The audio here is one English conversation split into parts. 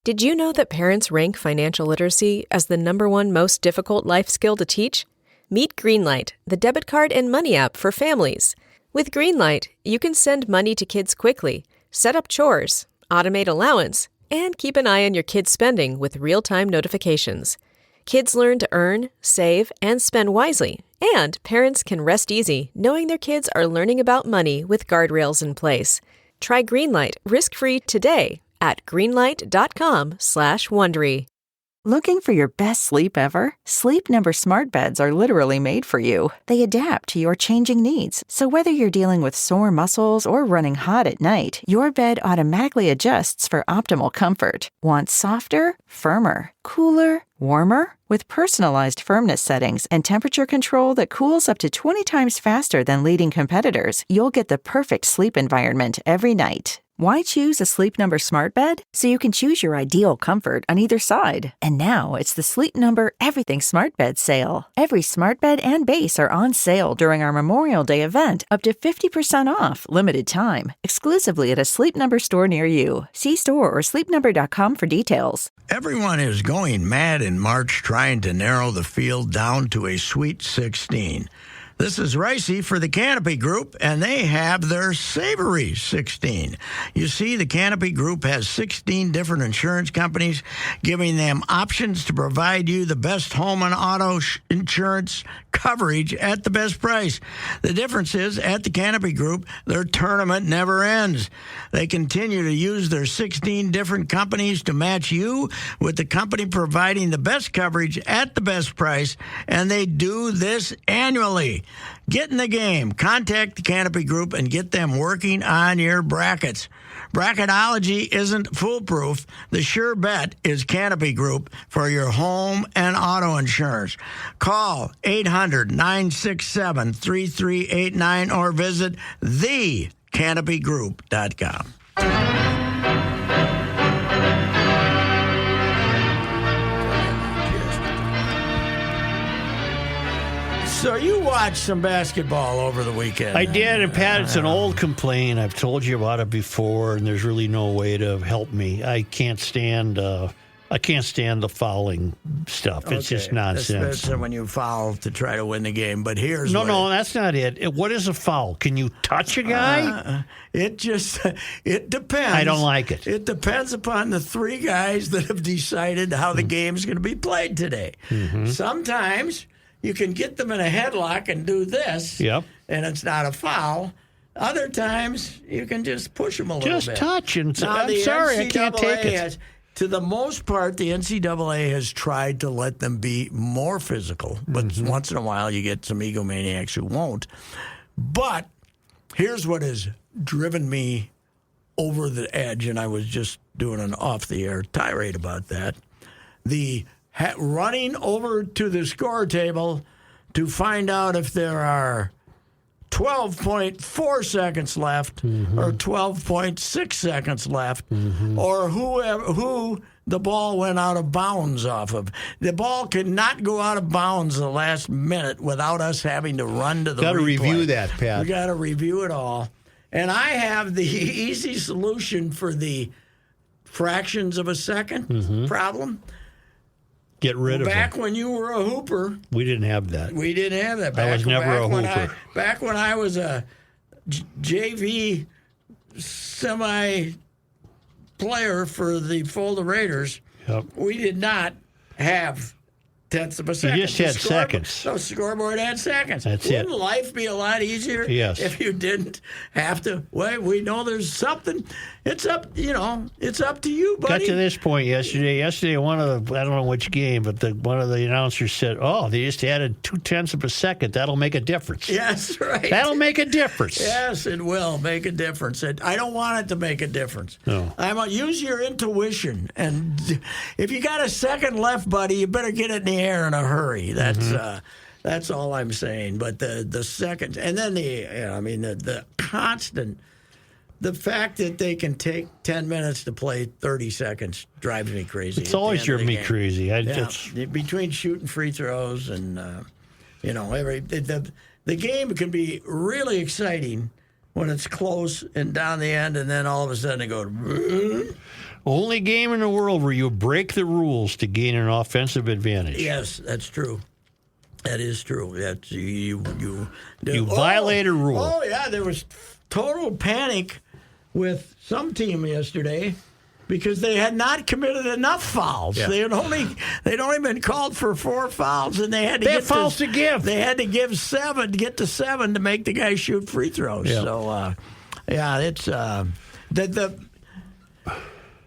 Did you know that parents rank financial literacy as the #1 most difficult life skill to teach? Meet Greenlight, the debit card and money app for families. With Greenlight, you can send money to kids quickly, set up chores, automate allowance, and keep an eye on your kids' spending with real-time notifications. Kids learn to earn, save, and spend wisely, and parents can rest easy knowing their kids are learning about money with guardrails in place. Try Greenlight risk-free today at greenlight.com/Wondery. Looking for your best sleep ever? Sleep Number smart beds are literally made for you. They adapt to your changing needs. So whether you're dealing with sore muscles or running hot at night, your bed automatically adjusts for optimal comfort. Want softer, firmer, cooler, warmer? With personalized firmness settings and temperature control that cools up to 20 times faster than leading competitors, you'll get the perfect sleep environment every night. Why choose a Sleep Number smart bed? So you can choose your ideal comfort on either side. And now it's the Sleep Number Everything Smart Bed sale. Every smart bed and base are on sale during our Memorial Day event, up to 50% off, limited time, exclusively at a Sleep Number store near you. See store or sleepnumber.com for details. Everyone is going mad in March trying to narrow the field down to a Sweet 16. This is Ricey for the Canopy Group, and they have their Savory 16. You see, the Canopy Group has 16 different insurance companies, giving them options to provide you the best home and auto insurance coverage at the best price. The difference is, at the Canopy Group, their tournament never ends. They continue to use their 16 different companies to match you with the company providing the best coverage at the best price, and they do this annually. Get in the game. Contact the Canopy Group and get them working on your brackets. Bracketology isn't foolproof. The sure bet is Canopy Group for your home and auto insurance. Call 800-967-3389 or visit thecanopygroup.com. So you watched some basketball over the weekend. I did, and Pat, it's an old complaint. I've told you about it before, and there's really no way to help me. I can't stand the fouling stuff. It's just nonsense. That's when you foul to try to win the game. But here's no, that's not it. What is a foul? Can you touch a guy? It depends. I don't like it. It depends upon the three guys that have decided how the game's going to be played today. Mm-hmm. Sometimes you can get them in a headlock and do this, and it's not a foul. Other times, you can just push them a little bit. Just touch. And I'm sorry, I can't take it. To the most part, the NCAA has tried to let them be more physical, but once in a while you get some egomaniacs who won't. But here's what has driven me over the edge, and I was just doing an off-the-air tirade about that. The running over to the score table to find out if there are 12.4 seconds left or 12.6 seconds left or who the ball went out of bounds off of. The ball cannot go out of bounds the last minute without us having to run to the replay. Got to review that, Pat. We got to review it all. And I have the easy solution for the fractions of a second problem. Get rid of it. Back when you were a hooper. We didn't have that. We didn't have that. I was never a hooper. Back when I was a JV semi-player for the Fulda Raiders, we did not have tenths of a second. You just had seconds. No, scoreboard had seconds. That's Wouldn't life be a lot easier if you didn't have to? Well, we know there's something. It's up, it's up to you, buddy. Got to this point yesterday. One of the, I don't know which game, but one of the announcers said, they just added 0.2 of a second. That'll make a difference. Yes, right. That'll make a difference. Yes, it will make a difference. I don't want it to make a difference. No. Use your intuition. And if you got a second left, buddy, you better get it in the air in a hurry. That's all I'm saying. But the second, and then the constant. The fact that they can take 10 minutes to play 30 seconds drives me crazy. It's always driven me crazy. Between shooting free throws and, the game can be really exciting when it's close and down the end, and then all of a sudden they go. Only game in the world where you break the rules to gain an offensive advantage. Yes, that's true. That is true. That's you violate a rule. Oh yeah, there was total panic with some team yesterday because they had not committed enough fouls. Yeah. They'd only been called for 4 fouls, and they had to get fouls to give. They had to give 7 to get to 7 to make the guy shoot free throws. Yeah. So it's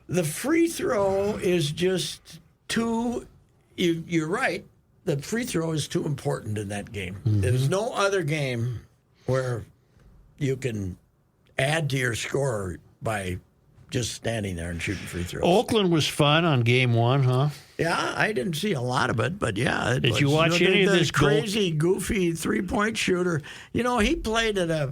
the free throw is just too. You're right. The free throw is too important in that game. Mm-hmm. There's no other game where you can add to your score by just standing there and shooting free throws. Oakland was fun on game 1, huh? Yeah, I didn't see a lot of it, but yeah. Did you watch any of this crazy, goofy three-point shooter? He played at a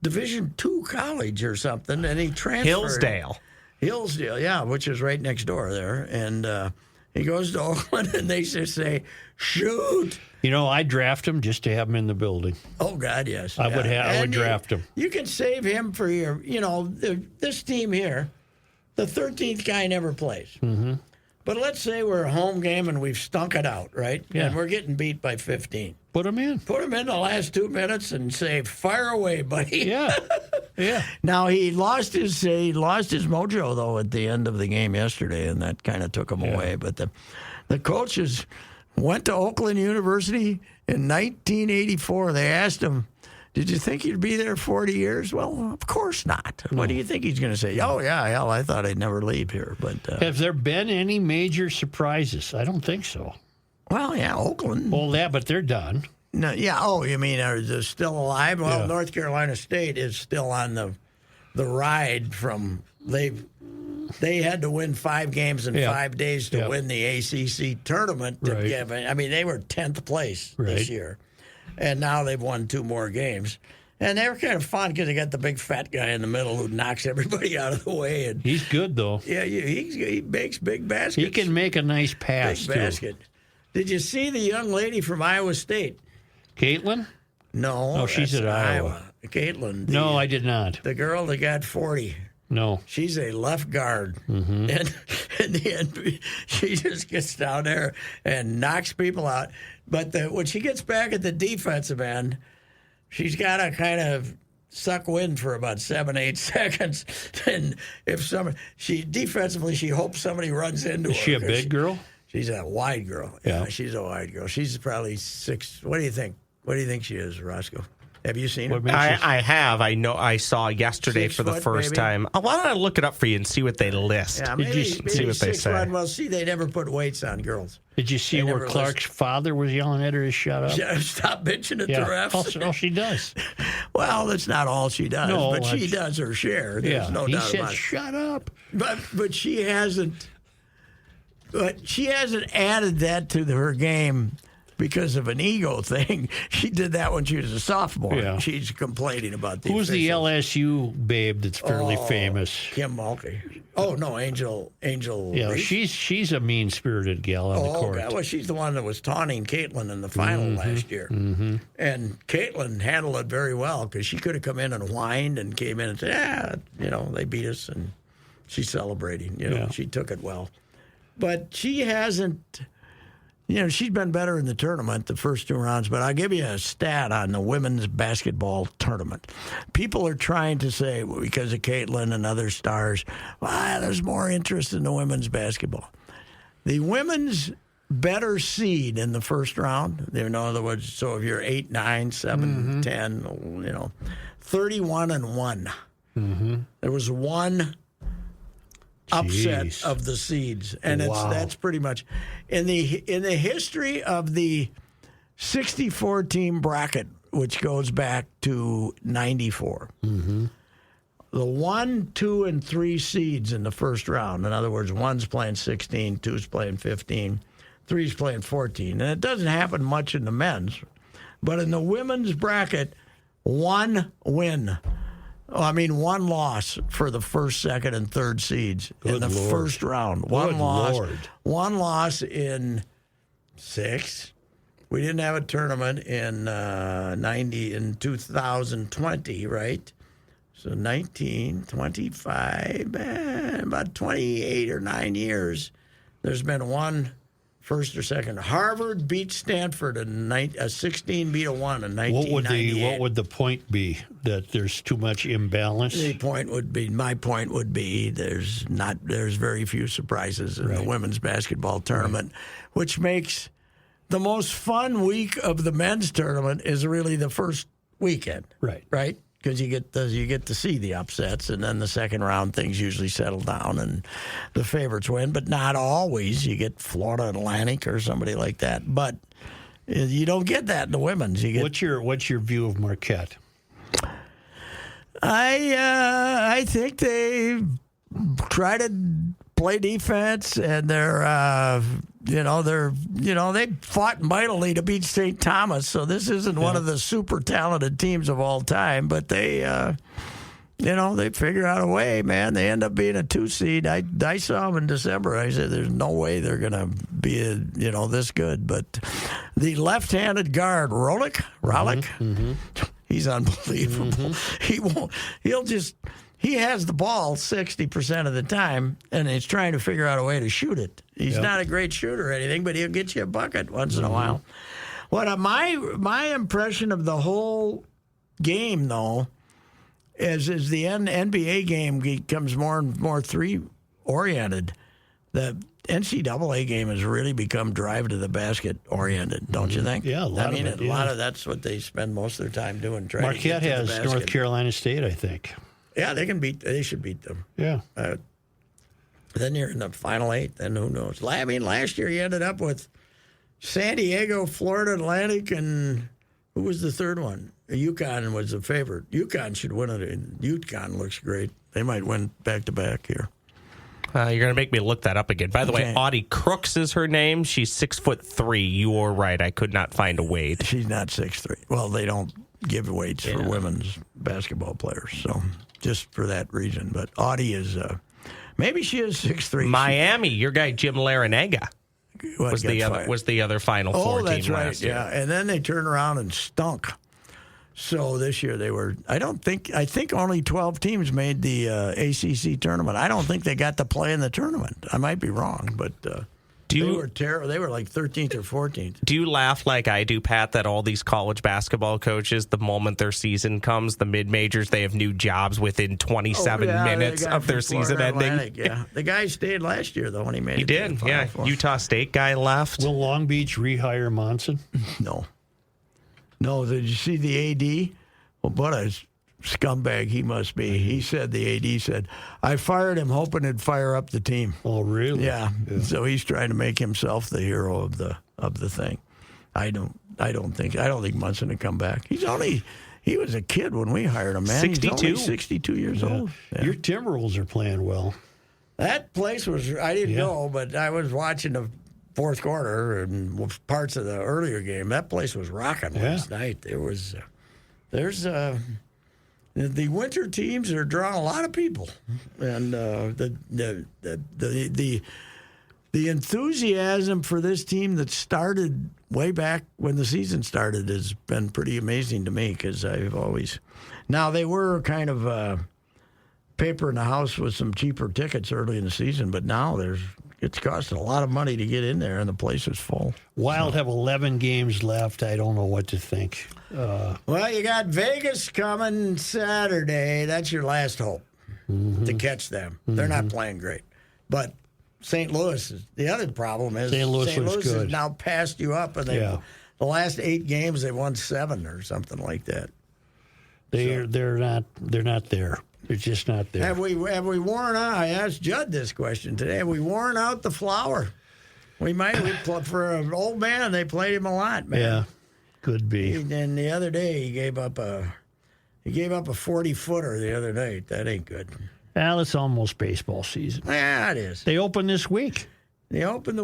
Division II college or something, and he transferred. Hillsdale, yeah, which is right next door there. And he goes to Oakland, and they just say, shoot. I'd draft him just to have him in the building. Oh, God, yes. I would draft him. You can save him for your, this team here, the 13th guy never plays. Mm-hmm. But let's say we're a home game and we've stunk it out, right? Yeah. And we're getting beat by 15. Put him in. Put him in the last 2 minutes and say, fire away, buddy. Yeah. Yeah. Now, he lost his mojo, though, at the end of the game yesterday, and that kind of took him away. But the coaches went to Oakland University in 1984. They asked him, did you think you'd be there 40 years? Well, of course not. No. What do you think he's going to say? Oh, yeah, hell, I thought I'd never leave here. But have there been any major surprises? I don't think so. Well, yeah, Oakland. Well, but they're done. No, yeah. Oh, you mean are they still alive? Well, North Carolina State is still on the ride from they had to win 5 games in 5 days to win the ACC tournament. They were 10th place this year, and now they've won 2 more games. And they were kind of fun because they got the big fat guy in the middle who knocks everybody out of the way. And he's good though. Yeah, he makes big baskets. He can make a nice pass big basket. Did you see the young lady from Iowa State? Caitlin? No. Oh, she's at Iowa. Caitlin. No, I did not. The girl that got 40. No. She's a left guard. Mm-hmm. And in the end, she just gets down there and knocks people out. But when she gets back at the defensive end, she's got to kind of suck wind for about 7-8 seconds. And if defensively, she hopes somebody runs into her. Is she a big girl? She's a wide girl. Yeah, she's a wide girl. She's probably 6. What do you think? What do you think she is, Roscoe? Have you seen her? I have. I know. I saw yesterday 6 for the foot, first maybe? time. Why don't I look it up for you and see what they list? Yeah, Did you see what they say? Well, see, they never put weights on girls. Did you see where Clark's father was yelling at her to shut up? Yeah, stop bitching at the refs. All she does. Well, that's not all she does, but she does her share. There's no doubt about it. He said, shut up. But she hasn't. But she hasn't added that to her game because of an ego thing. She did that when she was a sophomore. Yeah. She's complaining about the Who's the LSU babe that's fairly famous? Kim Mulkey. Oh, no, Angel. Yeah, Reese? she's a mean-spirited gal on the court. God. Well, she's the one that was taunting Caitlin in the final last year. Mm-hmm. And Caitlin handled it very well because she could have come in and whined and came in and said, they beat us, and she's celebrating. She took it well. But she hasn't, she's been better in the tournament, the first 2 rounds. But I'll give you a stat on the women's basketball tournament. People are trying to say, because of Caitlin and other stars, there's more interest in the women's basketball. The women's better seed in the first round, in other words, so if you're 8, 9, 7, 10, 31-1. Mm-hmm. There was one upset of the seeds, and that's pretty much in the history of the 64 team bracket, which goes back to 94. Mm-hmm. The 1, 2, and 3 seeds in the first round. In other words, 1's playing 16, 2's playing 15, 3's playing 14, and it doesn't happen much in the men's, but in the women's bracket, 1 win. One loss for the first, second, and third seeds in the first round. One loss in 6. We didn't have a tournament in 2020, right? So 19, 25, about 28 or 9 years, there's been one first or second. Harvard beat Stanford a 16 beat a 1 in 1998. What would the point be? That there's too much imbalance? My point would be there's very few surprises in the women's basketball tournament, which makes the most fun week of the men's tournament is really the first weekend. Right? Because you get to see the upsets, and then the second round things usually settle down and the favorites win, but not always. You get Florida Atlantic or somebody like that, but you don't get that in the women's. What's your view of Marquette? I think they try to play defense, and they fought mightily to beat St. Thomas. So this isn't one of the super talented teams of all time, but they figure out a way, man. They end up being a 2 seed. I saw them in December. I said, "There's no way they're going to be this good." But the left-handed guard, Rolick, he's unbelievable. He has the ball 60% of the time, and he's trying to figure out a way to shoot it. He's not a great shooter or anything, but he'll get you a bucket once in a while. What my impression of the whole game, though, is the NBA game becomes more and more three-oriented. The NCAA game has really become drive to the basket oriented, don't you think? Yeah, a lot of that's what they spend most of their time doing. Marquette has North Carolina State, I think. Yeah, they should beat them. Yeah. Then you're in the Final 8. Then who knows? Last year you ended up with San Diego, Florida Atlantic, and who was the third one? UConn was the favorite. UConn should win it. UConn looks great. They might win back-to-back here. You're going to make me look that up again. By the way, Audie Crooks is her name. She's 6'3". You are right. I could not find a weight. She's not 6'3". Well, they don't give weights for women's basketball players, so just for that reason. But Audie is, maybe she is 6'3". Miami, your guy Jim Larinaga was the other Final Four team that's right. last year. Yeah, and then they turned around and stunk. So this year they were. I think only 12 teams made the ACC tournament. I don't think they got to play in the tournament. I might be wrong, but they were terrible. They were like 13th or 14th. Do you laugh like I do, Pat, that all these college basketball coaches, the moment their season comes, the mid-majors, they have new jobs within 27 minutes of their season ending? Yeah, the guy stayed last year, though, when he made it. He did, yeah. Utah State guy left. Will Long Beach rehire Monson? No, did you see the AD? Well, what a scumbag he must be. He said, the AD said, I fired him hoping it'd fire up the team. Oh, really? Yeah. So he's trying to make himself the hero of the thing. I don't think Munson would come back. He was a kid when we hired him, man. 62? He's only 62 years old. Yeah. Your Timberwolves are playing well. That place was, I didn't go, but I was watching the fourth quarter and parts of the earlier game. That place was rocking last night. The winter teams are drawing a lot of people, and the enthusiasm for this team that started way back when the season started has been pretty amazing to me, because now they were kind of paper in the house with some cheaper tickets early in the season, but now it's costing a lot of money to get in there, and the place is full. Wild have 11 games left. I don't know what to think. Well, you got Vegas coming Saturday. That's your last hope to catch them. They're not playing great. But St. Louis, the other problem is St. Louis has now passed you up, and the last 8 games they've won 7 or something like that. They're not there. They're just not there. Have we worn out? I asked Judd this question today. Have we worn out the flower? For an old man, they played him a lot, man. Yeah, could be. And the other day he gave up a 40-footer the other night. That ain't good. Well, it's almost baseball season. Yeah, it is. They open this week. They open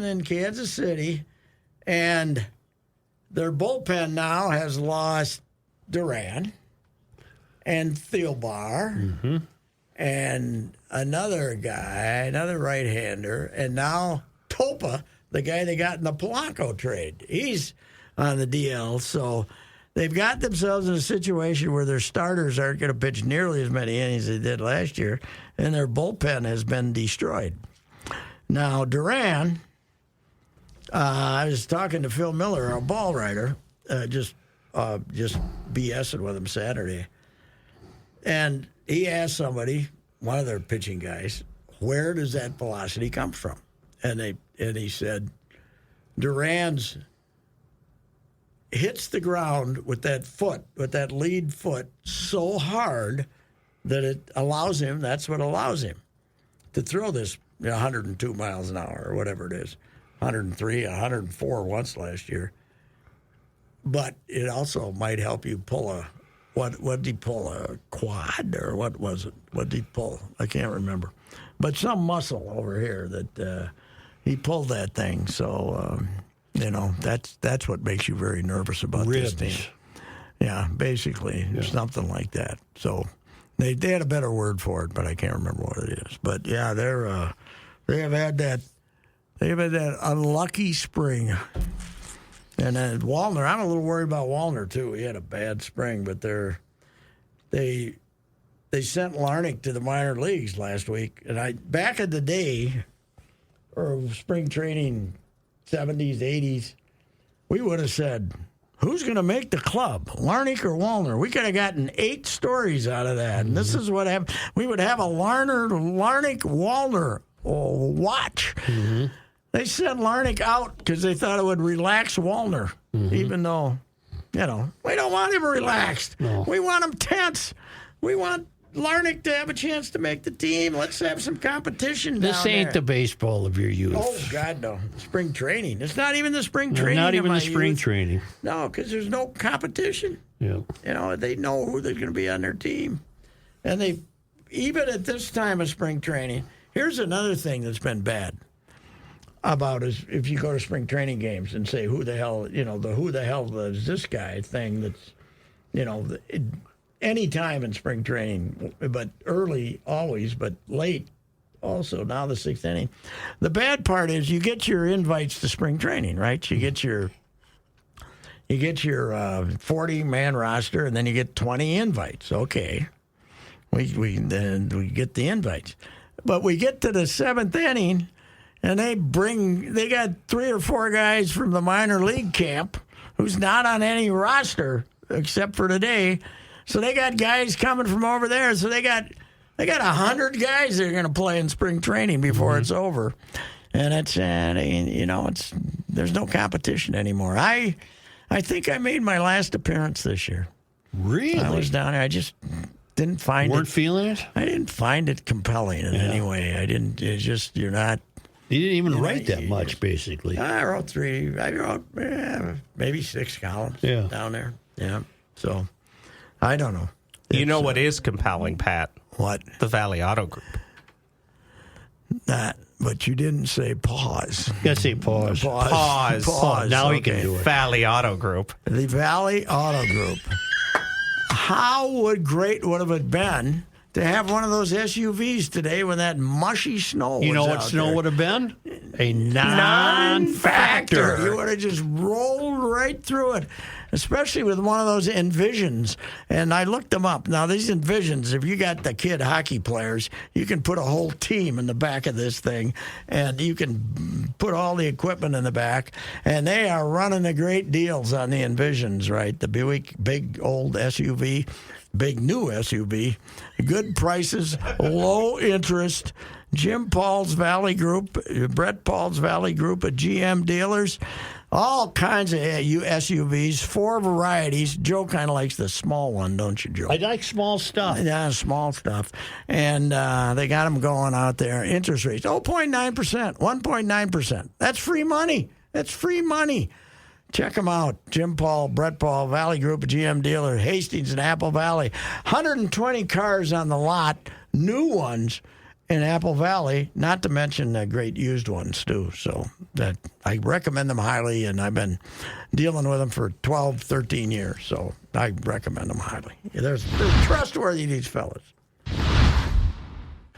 in Kansas City, and their bullpen now has lost Duran and Thielbar and another right-hander, and now Topa, the guy they got in the Polanco trade. He's on the DL, so they've got themselves in a situation where their starters aren't going to pitch nearly as many innings as they did last year, and their bullpen has been destroyed. Now, Duran, I was talking to Phil Miller, our ball writer, just BSing with him Saturday, and he asked somebody, one of their pitching guys, where does that velocity come from? And he said, Duran's hits the ground with that lead foot so hard that it allows him, that's what allows him to throw this 102 miles an hour or whatever it is, 103, 104 once last year. But it also might help you pull what did he pull, a quad or what was it? What did he pull? I can't remember. But some muscle over here that he pulled that thing. So, that's what makes you very nervous about Ribs. this team. Yeah, basically, something like that. So they had a better word for it, but I can't remember what it is. But yeah, they have had that unlucky spring. And then Wallner, I'm a little worried about Wallner too. He had a bad spring, but they sent Larnach to the minor leagues last week. And back in the day, or spring training, 70s, 80s, we would have said, who's going to make the club, Larnach or Wallner? We could have gotten 8 stories out of that. And this is what happened. We would have a Larnach-Wallner watch. Mm-hmm. They sent Larnach out because they thought it would relax Wallner, even though, we don't want him relaxed. No. We want him tense. We want Larnach to have a chance to make the team. Let's have some competition. This ain't there. The baseball of your youth. Oh, God, no. Spring training. It's not even the spring training. Not even the spring youth. training. No, because there's no competition. Yeah. They know who they're going to be on their team. And even at this time of spring training, here's another thing that's been bad about is if you go to spring training games and say, who the hell is this guy thing that's, any time in spring training, but early always, but late also, now the 6th inning. The bad part is you get your invites to spring training, right? You get your 40-man roster, and then you get 20 invites. Okay. We get the invites. But we get to the 7th inning, and they got 3 or 4 guys from the minor league camp who's not on any roster except for today. So they got guys coming from over there. So they got 100 guys that are going to play in spring training before it's over, and there's no competition anymore. I think I made my last appearance this year. Really? I was down there. I just didn't find Weren't feeling it? I didn't find it compelling in any way. I didn't. It's just you're not. You didn't even write that much, basically. I wrote 3. I wrote maybe 6 columns down there. Yeah. So. I don't know. You know what is compelling, Pat? What? The Valley Auto Group. That, but you didn't say pause. You got to say pause. Pause. Now you can do it. Valley Auto Group. The Valley Auto Group. How great would have it been to have one of those SUVs today when that mushy snow You know was what out snow there? would have been? A non-factor. You would have just rolled right through it, especially with one of those Envisions. And I looked them up. Now, these Envisions, if you got the kid hockey players, you can put a whole team in the back of this thing, and you can put all the equipment in the back. And they are running the great deals on the Envisions, right? The Buick, big old SUV. Big new SUV, good prices, low interest. Jim Paul's Valley Group, Brett Paul's Valley Group at GM dealers, all kinds of SUVs, 4 varieties. Joe kind of likes the small one, don't you, Joe? I like small stuff. Yeah, small stuff. And they got them going out there. Interest rates, 0.9%, 1.9%. That's free money. That's free money. Check them out. Jim Paul, Brett Paul, Valley Group, GM dealer, Hastings and Apple Valley. 120 cars on the lot, new ones in Apple Valley, not to mention the great used ones, too. So that I recommend them highly, and I've been dealing with them for 12, 13 years. So I recommend them highly. They're trustworthy, these fellas.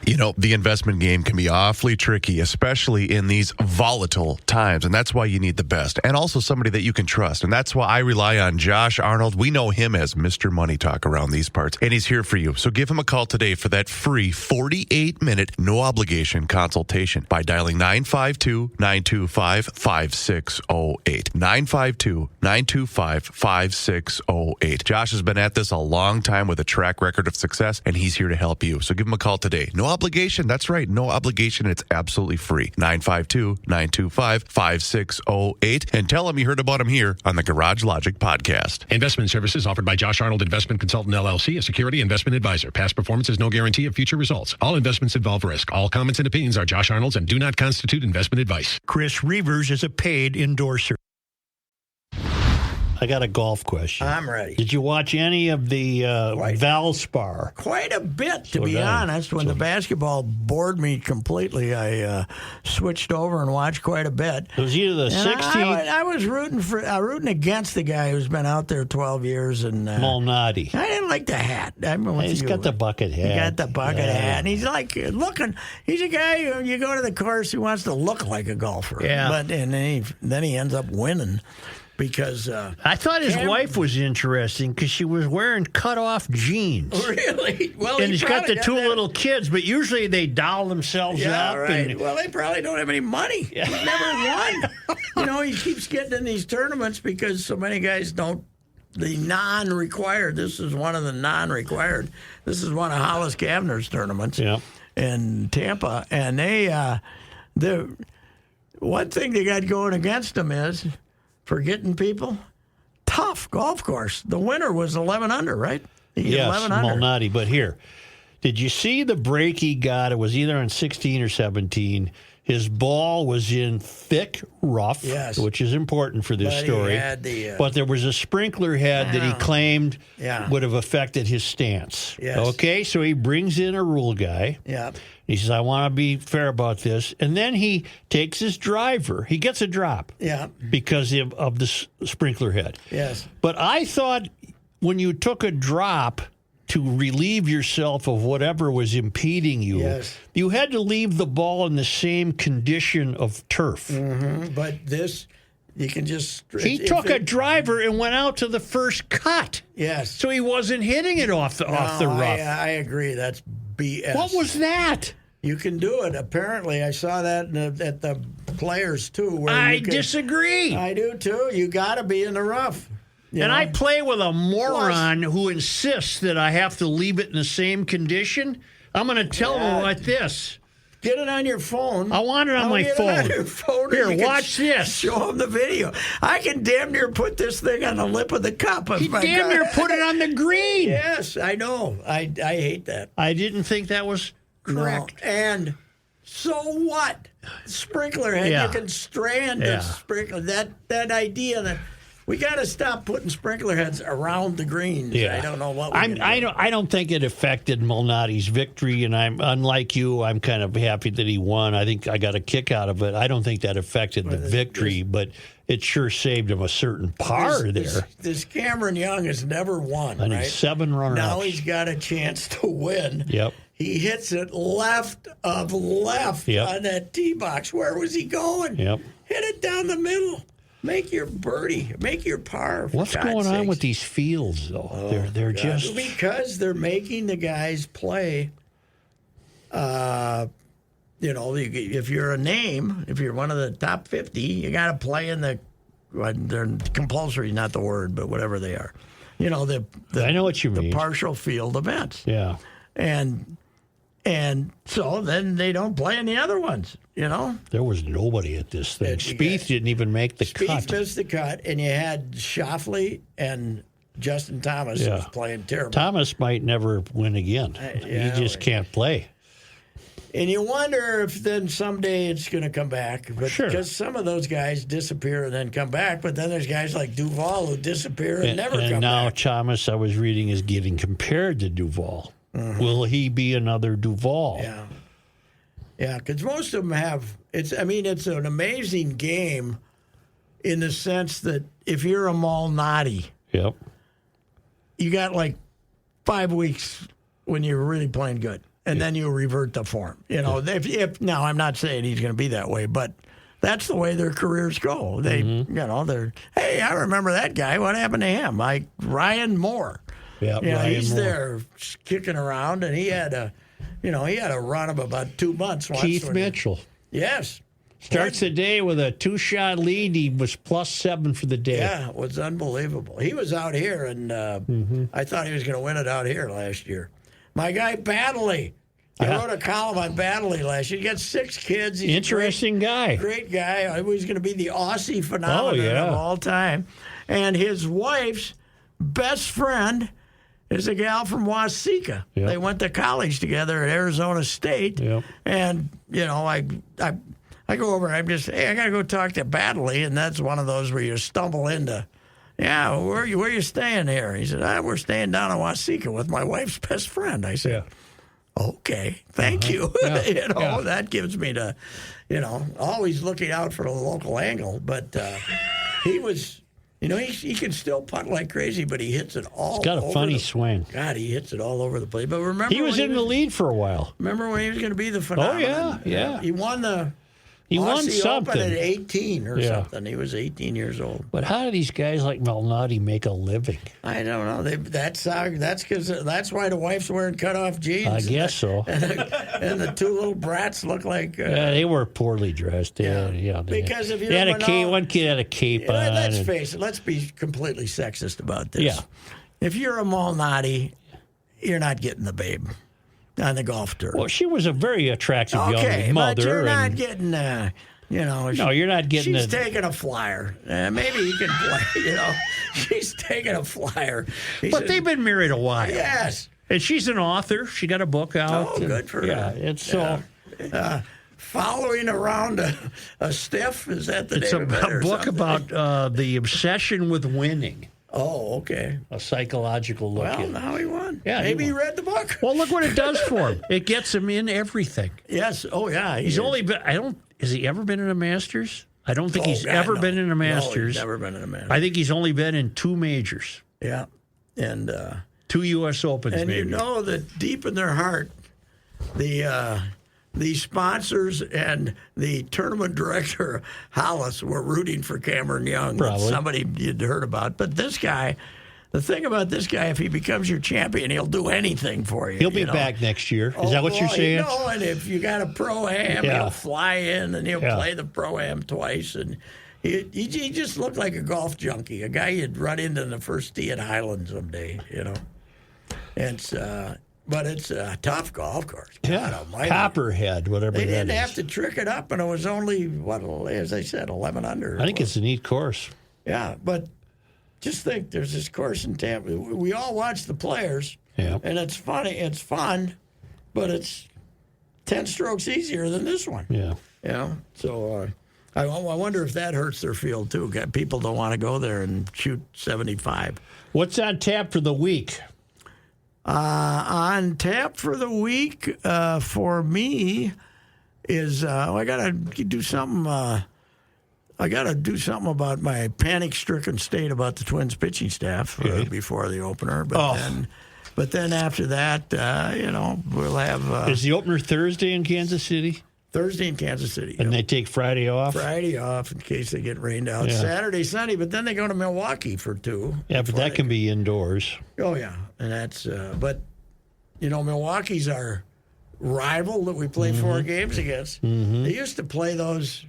You know, the investment game can be awfully tricky, especially in these volatile times, and that's why you need the best, and also somebody that you can trust, and that's why I rely on Josh Arnold. We know him as Mr. Money Talk around these parts, and he's here for you. So give him a call today for that free 48-minute, no-obligation consultation by dialing 952-925-5608. 952-925-5608. Josh has been at this a long time with a track record of success, and he's here to help you. So give him a call today. No obligation. That's right. No obligation. It's absolutely free. 952-925-5608. And tell him you heard about him here on the Garage Logic podcast. Investment services offered by Josh Arnold Investment Consultant LLC, a security investment advisor. Past performance is no guarantee of future results. All investments involve risk. All comments and opinions are Josh Arnold's and do not constitute investment advice. Chris Reavers is a paid endorser. I got a golf question. I'm ready. Did you watch any of the Valspar? Quite a bit, to be honest. When the basketball bored me completely, I switched over and watched quite a bit. It was either the 16th. I was rooting against the guy who's been out there 12 years. And Malnati. I didn't like the hat. He's got the bucket hat. He got the bucket hat. And he's like looking. He's a guy who you go to the course who wants to look like a golfer. Yeah. And then he ends up winning. Because I thought his wife was interesting because she was wearing cut-off jeans. Really? Well, and he's got the two little kids, but usually they doll themselves up. Right. Well, they probably don't have any money. He's never won. He keeps getting in these tournaments because so many guys don't. The non-required. This is one of the non-required. This is one of Hollis Gavner's tournaments in Tampa, and the one thing they got going against them is. For getting people, tough golf course. The winner was 11 under, right? Yes, 11 under. Malnati. But here, did you see the break he got? It was either on 16 or 17. His ball was in thick rough, which is important for this story. But there was a sprinkler head that he claimed would have affected his stance. Yes. Okay, so he brings in a rule guy. Yeah. He says, I want to be fair about this. And then he takes his driver. He gets a drop because of the sprinkler head. Yes. But I thought when you took a drop to relieve yourself of whatever was impeding you, you had to leave the ball in the same condition of turf. Mm-hmm. But this, you can just... He took a driver and went out to the first cut. Yes. So he wasn't hitting it off the rough. I agree. That's BS. What was that? You can do it. Apparently, I saw that at the Players, too. I disagree. I do, too. You got to be in the rough. I play with a moron who insists that I have to leave it in the same condition. I'm going to tell him like this. Get it on your phone. I want it on my phone. It on your phone. Here, watch this. Show him the video. I can damn near put this thing on the lip of the cup. He damn near put it on the green. Yes, I know. I hate that. I didn't think that was correct. No. And so what? Sprinkler head. You can strand a sprinkler. That idea that we got to stop putting sprinkler heads around the greens. Yeah. I don't know what I don't think it affected Malnati's victory, and I'm unlike you. I'm kind of happy that he won. I think I got a kick out of it. I don't think that affected the victory, but it sure saved him a certain par there. This Cameron Young has never won. And he's 7 runners. Now he's got a chance to win. Yep. He hits it left of left on that tee box. Where was he going? Yep. Hit it down the middle. Make your birdie. Make your par. What's going on with these fields, though? They're just... Because they're making the guys play. If you're a name, if you're one of the top 50, you got to play in the... They're compulsory, not the word, but whatever they are. I know what you mean. The partial field events. Yeah. And so then they don't play in the other ones, There was nobody at this thing. Spieth didn't even make the cut. Spieth missed the cut, and you had Schauffele and Justin Thomas was playing terrible. Thomas might never win again. He just can't play. And you wonder if then someday it's going to come back. Because some of those guys disappear and then come back, but then there's guys like Duval who disappear and never come back. And now Thomas, I was reading, is getting compared to Duval. Mm-hmm. Will he be another Duval? Yeah. Yeah, because most of them have. It's an amazing game in the sense that if you're a Malnati, you got like 5 weeks when you're really playing good. and then you revert to form. You know, if now I'm not saying he's going to be that way, but that's the way their careers go. They, you know, hey, I remember that guy. What happened to him? Like Ryan Moore. Yeah, he's Moore. There kicking around, and he had a run of about 2 months. Keith Mitchell. Yes. Starts the day with a 2-shot lead. He was +7 for the day. Yeah, it was unbelievable. He was out here, and I thought he was going to win it out here last year. My guy, Baddeley. I wrote a column on Baddeley last year. He got 6 kids. He's interesting guy. Great guy. He was going to be the Aussie phenomenon of all time. And his wife's best friend is a gal from Waseca. Yep. They went to college together at Arizona State. Yep. And, you know, I go over and I'm just, hey, I got to go talk to Baddeley. And that's one of those where you stumble into, where you staying here? He said, we're staying down in Waseca with my wife's best friend. I said, okay, thank you. That gives me always looking out for the local angle. But he was, he can still putt like crazy, but he hits it all over. He's got a funny swing. God, he hits it all over the place. But remember, he was in the lead for a while. Remember when he was going to be the phenomenon? Oh, yeah. He won the He won something Open at 18 or something. He was 18 years old. But how do these guys like Malnati make a living? I don't know. That's why the wife's wearing cutoff jeans. I guess so. And the 2 little brats look like. They were poorly dressed. Because if they had a cape, one kid had a cape on. Let's face it. Let's be completely sexist about this. Yeah. If you're a Malnati, you're not getting the babe on the golf tour. Well, she was a very attractive young mother. But you're not getting, no, you're not getting. She's taking a flyer. Maybe he can play. She's taking a flyer. But they've been married a while. Yes. And she's an author. She got a book out. Oh, good for her. Yeah, it's so. Following around a stiff, is that the name of it? It's a book something? about the obsession with winning. Oh, okay. A psychological look. Well, now he won. Yeah, maybe he read the book. Well, look what it does for him. It gets him in everything. Yes. Oh, yeah. He's only been. Has he ever been in a Masters? I don't think he's ever been in a Masters. No, he's never been in a Masters. I think he's only been in 2 majors. Yeah, and 2 U.S. Opens. And maybe. you know that deep in their heart, the sponsors and the tournament director, Hollis, were rooting for Cameron Young. Probably. Somebody you'd heard about. But this guy, the thing about this guy, if he becomes your champion, he'll do anything for you. He'll be back next year. Is that what you're saying? And if you got a Pro-Am, he'll fly in and he'll play the Pro-Am twice. And he just looked like a golf junkie, a guy you'd run into in the first tee at Highland someday, And but it's a tough golf course. God almighty. Copperhead, whatever that is. They didn't have to trick it up, and it was only, as I said, 11 under. I think it's a neat course. Yeah, but just think, there's this course in Tampa. We all watch the players, and it's funny. It's fun, but it's 10 strokes easier than this one. Yeah. So I wonder if that hurts their field, too. People don't want to go there and shoot 75. What's on tap for the week? On tap for the week for me is I gotta do something. I gotta do something about my panic-stricken state about the Twins pitching staff before the opener. But then after that, we'll have. Is the opener Thursday in Kansas City? Thursday in Kansas City. And they take Friday off? Friday off in case they get rained out. Yeah. Saturday, Sunday, but then they go to Milwaukee for 2. Yeah, but that can be indoors. Oh, yeah. And that's, but, Milwaukee's our rival that we play 4 games against. Mm-hmm. They used to play those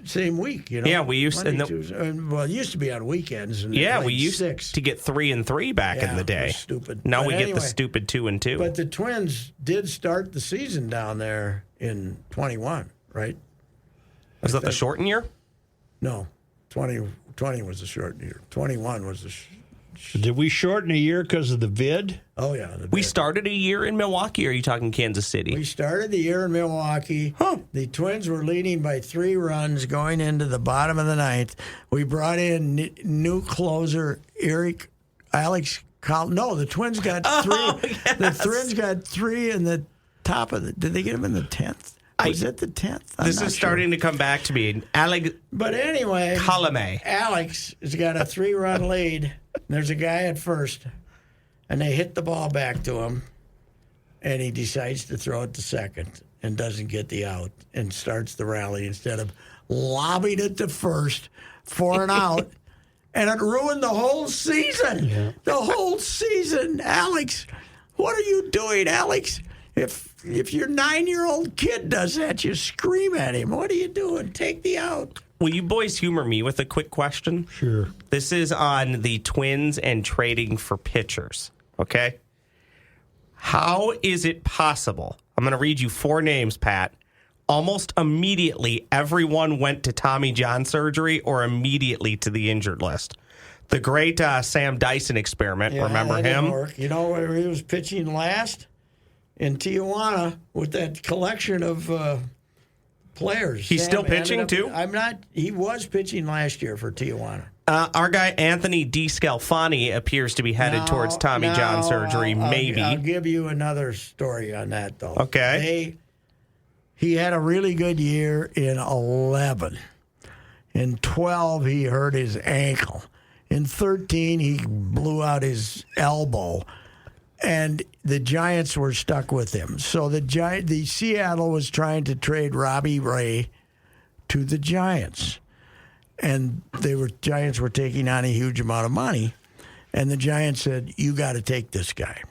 same week, Yeah, we used to. It used to be on weekends. And we used to get 3 and 3 back in the day. Stupid. Now we get the stupid 2 and 2. But the Twins did start the season down there in 21, right? Was that the shortened year? No, 20 was the shortened year. 21 was the. Did we shorten a year because of the vid? Oh, yeah. We started a year in Milwaukee, or are you talking Kansas City? We started the year in Milwaukee. The Twins were leading by 3 runs going into the bottom of the 9th. We brought in new closer, Alex Collins. No, the Twins got 3. Yes. The Twins got 3 in the top of the. Did they get him in the 10th? Was it the 10th? This is starting to come back to me. But anyway, Colome. Alex has got a 3-run lead. There's a guy at first, and they hit the ball back to him. and he decides to throw it to second and doesn't get the out and starts the rally instead of lobbing it to first for an out. And it ruined the whole season. Yeah. The whole season. Alex, what are you doing, Alex? If your 9-year-old kid does that, you scream at him. What are you doing? Take the out. Will you boys humor me with a quick question? Sure. This is on the Twins and trading for pitchers, okay? How is it possible? I'm going to read you 4 names, Pat. Almost immediately, everyone went to Tommy John surgery or immediately to the injured list. The great Sam Dyson experiment, remember that him? Didn't work. You know where he was pitching last? In Tijuana with that collection of players. He's still pitching, too? He was pitching last year for Tijuana. Our guy, Anthony DeScalfani, appears to be headed towards Tommy John surgery, maybe. I'll give you another story on that, though. Okay. He had a really good year in 11. In 12, he hurt his ankle. In 13, he blew out his elbow. And the Giants were stuck with him. So the Seattle was trying to trade Robbie Ray to the Giants. And Giants were taking on a huge amount of money. And the Giants said, you got to take this guy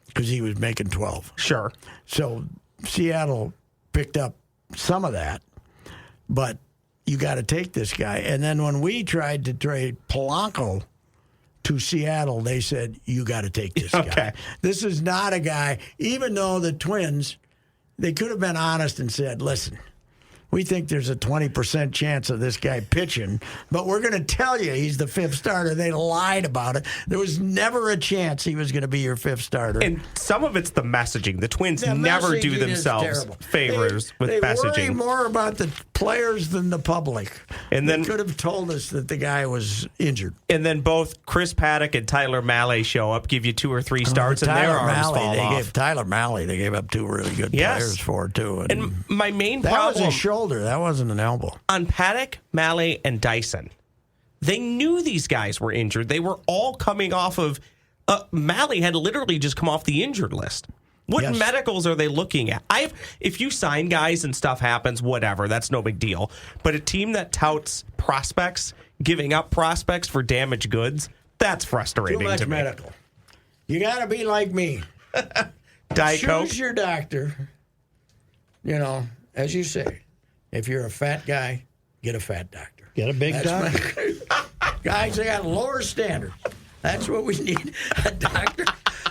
because he was making 12. Sure. So Seattle picked up some of that, but you got to take this guy. And then when we tried to trade Polanco to Seattle, they said, you got to take this guy. This is not a guy, even though the Twins, they could have been honest and said, listen, we think there's a 20% chance of this guy pitching, but we're going to tell you he's the 5th starter. They lied about it. There was never a chance he was going to be your 5th starter. And some of it's the messaging. The Twins never do themselves favors with messaging. They worry more about the players than the public. And then they could have told us that the guy was injured. And then both Chris Paddock and Tyler Mahle show up, give you 2 or 3 starts, and their arms fall off. Tyler Mahle, they gave up 2 really good players for, too. And my main problem... That was a shoulder. That wasn't an elbow. On Paddock, Mahle, and Dyson, they knew these guys were injured. They were all coming off of... Mahle had literally just come off the injured list. What medicals are they looking at? If you sign guys and stuff happens, whatever, that's no big deal. But a team that touts prospects, giving up prospects for damaged goods, that's frustrating to me. Too much medical. You got to be like me. Diet Coke? Choose your doctor. You know, as you say, if you're a fat guy, get a fat doctor. Get a big doctor. Guys, they got lower standards. That's what we need, a doctor.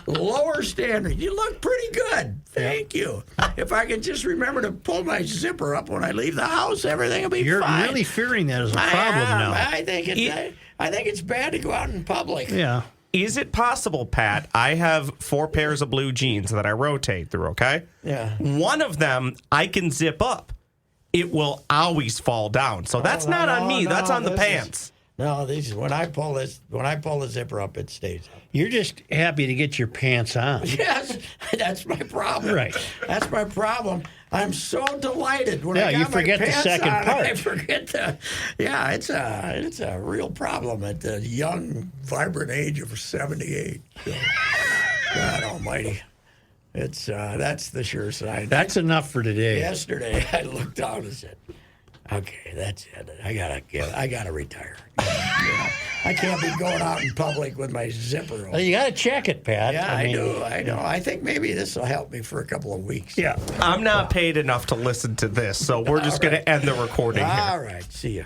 Lower standard. You look pretty good. Thank you. If I can just remember to pull my zipper up when I leave the house, everything will be fine. You're really fearing that as a problem now. I think it's bad to go out in public. Yeah. Is it possible, Pat? I have 4 pairs of blue jeans that I rotate through, okay? Yeah. One of them I can zip up. It will always fall down. So that's not on me. That's on the pants. When I pull the zipper up, it stays up. You're just happy to get your pants on. Yes, that's my problem. Right. That's my problem. I'm so delighted when I got you forget my pants the second on, part. I forget the. Yeah, it's a real problem at the young, vibrant age of 78. So, God Almighty. It's that's the sure sign. That's enough for today. Yesterday, I looked down and said, "Okay, that's it. I gotta retire. I can't be going out in public with my zipper open." Well, you got to check it, Pat. Yeah, I know. I think maybe this will help me for a couple of weeks. Yeah, I'm not paid enough to listen to this, so we're just going to end the recording here. All right, see you.